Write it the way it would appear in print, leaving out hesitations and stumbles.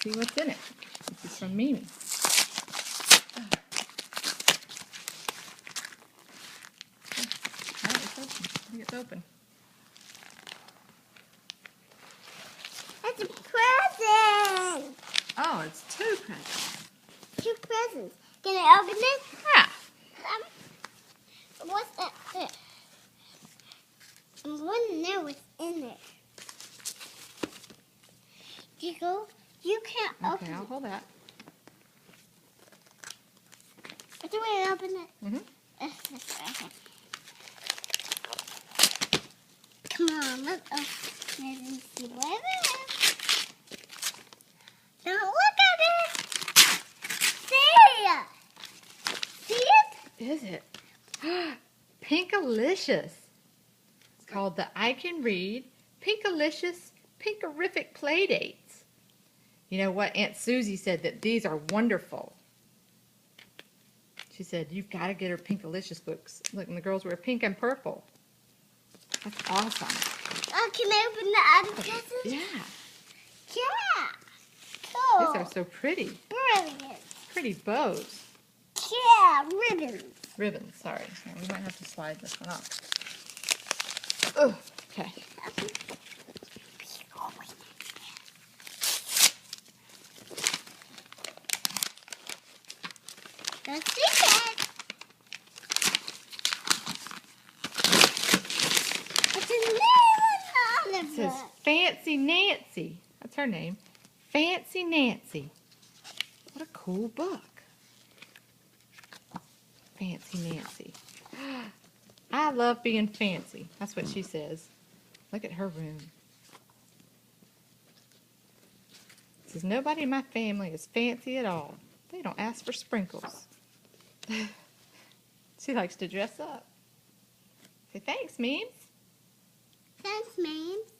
See what's in it. This is from Mimi. Alright, it's open. I think it's open. That's a present! Oh, it's 2 presents. 2 presents. Can I open it? Yeah. What's that there? I'm wondering know what's in there. You can't open Okay, I'll hold that. it. Do we open it? Mm-hmm. Come on, let's open it and see what it is. Don't look at it! See it! See it? Is it? Pinkalicious. It's called the I Can Read Pinkalicious Pinkerific Playdates. You know what? Aunt Susie said that these are wonderful. She said, you've got to get her Pinkalicious books. Look, and the girls wear pink and purple. That's awesome. Oh, can I open the other presents? Yeah. Yeah. Cool. These are so pretty. Brilliant. Pretty bows. Yeah, ribbons. Ribbons, sorry. Yeah, we might have to slide this one off. Oh, okay. Let's see it. It's a new It says book. Fancy Nancy. That's her name. Fancy Nancy. What a cool book. Fancy Nancy. I love being fancy. That's what she says. Look at her room. It says, nobody in my family is fancy at all. They don't ask for sprinkles. She likes to dress up. Say thanks, Memes. Thanks, Memes.